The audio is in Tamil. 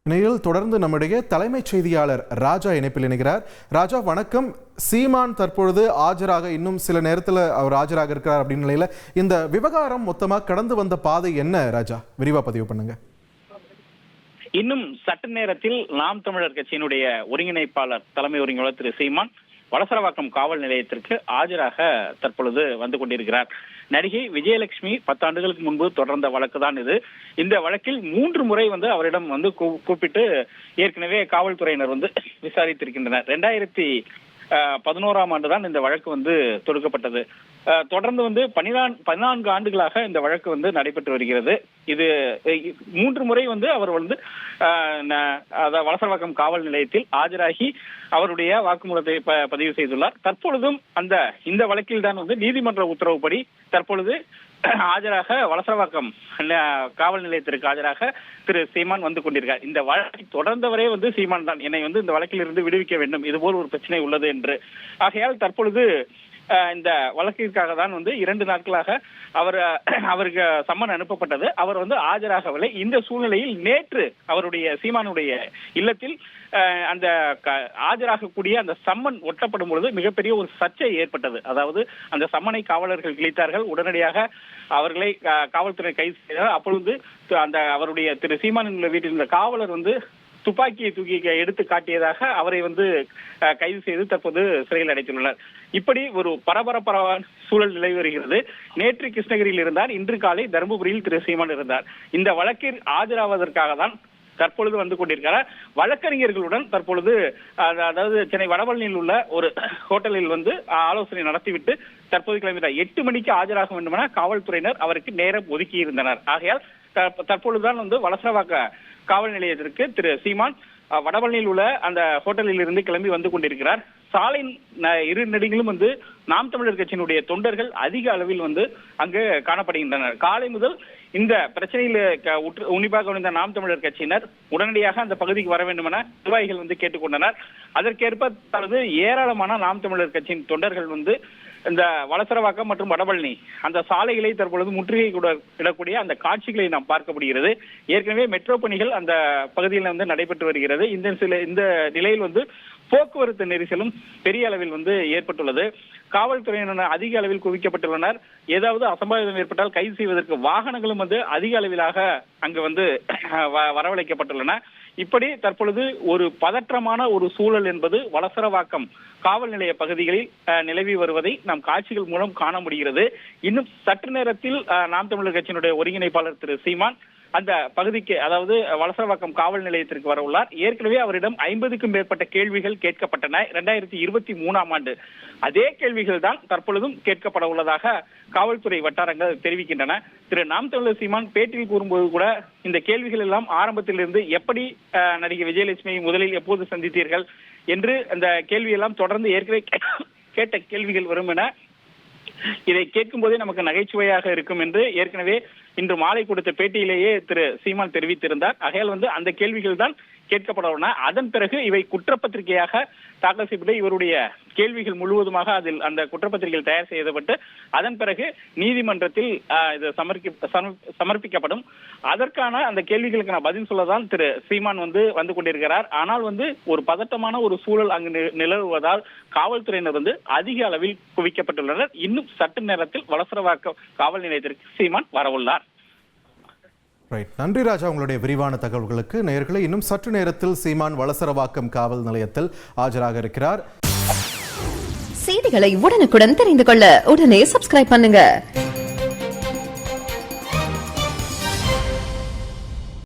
இணையில் தொடர்ந்து நம்முடைய தலைமைச் செய்தியாளர் ராஜா இணைப்பில் இணைகிறார். ராஜா வணக்கம். சீமான் தற்பொழுது ஆஜராக இன்னும் சில நேரத்தில் அவர் ஆஜராக இருக்கிறார் அப்படின்னு நிலையில இந்த விவகாரம் மொத்தமாக கடந்து வந்த பாதை என்ன ராஜா, விரிவா பதிவு பண்ணுங்க. இன்னும் சற்று நேரத்தில் நாம் தமிழர் கட்சியினுடைய ஒருங்கிணைப்பாளர் தலைமை ஒருங்கிணைப்பாளர் திரு சீமான் வளசரவாக்கம் காவல் நிலையத்திற்கு ஆஜராக தற்பொழுது வந்து கொண்டிருக்கிறார். நடிகை விஜயலட்சுமி 10 ஆண்டுகளுக்கு முன்பு தொடர்ந்த வழக்கு தான் இது. இந்த வழக்கில் 3 முறை அவரிடம் கூப்பிட்டு ஏற்கனவே காவல்துறையினர் விசாரித்திருக்கின்றனர். 2011ஆம் ஆண்டு தான் இந்த வழக்கு தொடுக்கப்பட்டது. தொடர்ந்து 14 ஆண்டுகளாக இந்த வழக்கு நடைபெற்று வருகிறது. இது 3 முறை அவர் வளசரவாக்கம் காவல் நிலையத்தில் ஆஜராகி அவருடைய வாக்குமூலத்தை பதிவு செய்துள்ளார். தற்பொழுதும் இந்த வழக்கில் தான் நீதிமன்ற உத்தரவுப்படி தற்பொழுது ஆஜராக வளசரவாக்கம் காவல் நிலையத்திற்கு ஆஜராக திரு சீமான் வந்து கொண்டிருக்கார். இந்த வழக்கை தொடர்ந்தவரே சீமான் தான் என்னை இந்த வழக்கில் இருந்து விடுவிக்க வேண்டும், இதுபோல் ஒரு பிரச்சனை உள்ளது என்று. ஆகையால் தற்பொழுது இந்த வழக்கிற்காக தான் 2 நாட்களாக அவருக்கு சம்மன் அனுப்பப்பட்டது. அவர் ஆஜராகவில்லை. இந்த சூழ்நிலையில் நேற்று அவருடைய சீமானுடைய இல்லத்தில் அந்த ஆஜராகக்கூடிய அந்த சம்மன் ஒட்டப்படும் பொழுது மிகப்பெரிய ஒரு சர்ச்சை ஏற்பட்டது. அதாவது அந்த சம்மனை காவலர்கள் கிழித்தார்கள். உடனடியாக அவர்களை காவல்துறை கைது செய்தார். அப்பொழுது அவருடைய திரு சீமானின் வீட்டில் இருந்த காவலர் துப்பாக்கியை தூக்கி எடுத்து காட்டியதாக அவரை கைது செய்து தற்போது சிறையில் அடைத்துள்ளனர். இப்படி ஒரு பரபரப்பான சூழல் நிலவி வருகிறது. நேற்று கிருஷ்ணகிரியில் இருந்தார், இன்று காலை தருமபுரியில் திரு சீமான் இருந்தார். இந்த வழக்கில் ஆஜராவதற்காக தான் தற்பொழுது வந்து கொண்டிருக்கிறார். வழக்கறிஞர்களுடன் தற்பொழுது அதாவது சென்னை வடபழனியில் உள்ள ஒரு ஹோட்டலில் ஆலோசனை நடத்திவிட்டு தற்போது கிளம்பினார். 8 மணிக்கு ஆஜராக வேண்டும் என காவல்துறையினர் அவருக்கு நேரம் ஒதுக்கி இருந்தனர். ஆகையால் தற்பொழுதுதான் வளசரவாக்க காவல் நிலையத்திற்கு திரு சீமான் வடபழனியில் உள்ள அந்த ஹோட்டலில் இருந்து கிளம்பி வந்து கொண்டிருக்கிறார். சாலையின் இரு நெடுங்கிலும் நாம் தமிழர் கட்சியினுடைய தொண்டர்கள் அதிக அளவில் அங்கு காணப்படுகின்றனர். காலை முதல் இந்த பிரச்சனையில் உன்னிப்பாக இந்த நாம் தமிழர் கட்சியினர் உடனடியாக அந்த பகுதிக்கு வர வேண்டும் என நிர்வாகிகள் கேட்டுக்கொண்டனர். அதற்கேற்ப தனது ஏராளமான நாம் தமிழர் கட்சியின் தொண்டர்கள் இந்த வளசரவாக்கம் மற்றும் வடபழனி அந்த சாலைகளை தற்பொழுது முற்றுகை இடக்கூடிய அந்த காட்சிகளை நாம் பார்க்க முடிகிறது. ஏற்கனவே மெட்ரோ பணிகள் அந்த பகுதியில் நடைபெற்று வருகிறது. இந்த நிலையில் போக்குவரத்து நெரிசலும் பெரிய அளவில் ஏற்பட்டுள்ளது. காவல்துறையினர் அதிக அளவில் குவிக்கப்பட்டுள்ளனர். ஏதாவது அசம்பாவிதம் ஏற்பட்டால் கைது செய்வதற்கு வாகனங்களும் அதிக அளவிலாக அங்கு வரவழைக்கப்பட்டுள்ளன. இப்படி தற்பொழுது ஒரு பதற்றமான ஒரு சூழல் என்பது வளசரவாக்கம் காவல் நிலைய பகுதிகளில் நிலவி வருவதை நாம் காட்சிகள் மூலம் காண முடிகிறது. இன்னும் சற்று நேரத்தில் நாம் தமிழர் கட்சியினுடைய ஒருங்கிணைப்பாளர் திரு சீமான் அந்த பகுதிக்கு, அதாவது வளசரவாக்கம் காவல் நிலையத்திற்கு வர உள்ளார். ஏற்கனவே அவரிடம் 50க்கும் மேற்பட்ட கேள்விகள் கேட்கப்பட்டன. 2023ஆம் ஆண்டு அதே கேள்விகள் தான் தற்பொழுதும் கேட்கப்பட உள்ளதாக காவல்துறை வட்டாரங்கள் தெரிவிக்கின்றன. திரு நாம் தமிழர் சீமான் பேட்டியில் கூறும்போது கூட இந்த கேள்விகள் எல்லாம் ஆரம்பத்திலிருந்து எப்படி நடிகை விஜயலட்சுமியை முதலில் எப்போது சந்தித்தீர்கள் என்று அந்த கேள்வியெல்லாம் தொடர்ந்து ஏற்கனவே கேட்ட கேள்விகள் வரும் என, இதை கேட்கும் போதே நமக்கு நகைச்சுவையாக இருக்கும் என்று ஏற்கனவே இன்று மாலை கொடுத்த பேட்டியிலேயே திரு சீமான் தெரிவித்திருந்தார். ஆகையால் அந்த கேள்விகள் தான் கேட்கப்பட உள்ளன. அதன் பிறகு இவை குற்றப்பத்திரிகையாக தாக்கல் செய்யப்பட்டு இவருடைய கேள்விகள் முழுவதுமாக அதில் அந்த குற்றப்பத்திரிகைகள் தயார் செய்யப்பட்டு அதன் பிறகு நீதிமன்றத்தில் இது சமர்ப்பிக்கப்படும். அதற்கான அந்த கேள்விகளுக்கு நான் பதில் சொல்லதான் திரு சீமான் வந்து கொண்டிருக்கிறார். ஆனால் ஒரு பதட்டமான ஒரு சூழல் அங்கு நிலவுவதால் காவல்துறையினர் அதிக அளவில் குவிக்கப்பட்டுள்ளனர். இன்னும் சற்று நேரத்தில் வளசரவாக்கம் காவல் நிலையத்திற்கு சீமான் வரவுள்ளார். நன்றி ராஜா, உங்களுடைய விரிவான தகவல்களுக்கு. நேயர்களே, இன்னும் சற்று நேரத்தில் சீமான் வளசரவாக்கம் காவல் நிலையத்தில் ஆஜராக இருக்கிறார். செய்திகளை உடனுக்குடன் தெரிந்து கொள்ள உடனே சப்ஸ்கிரைப் பண்ணுங்க.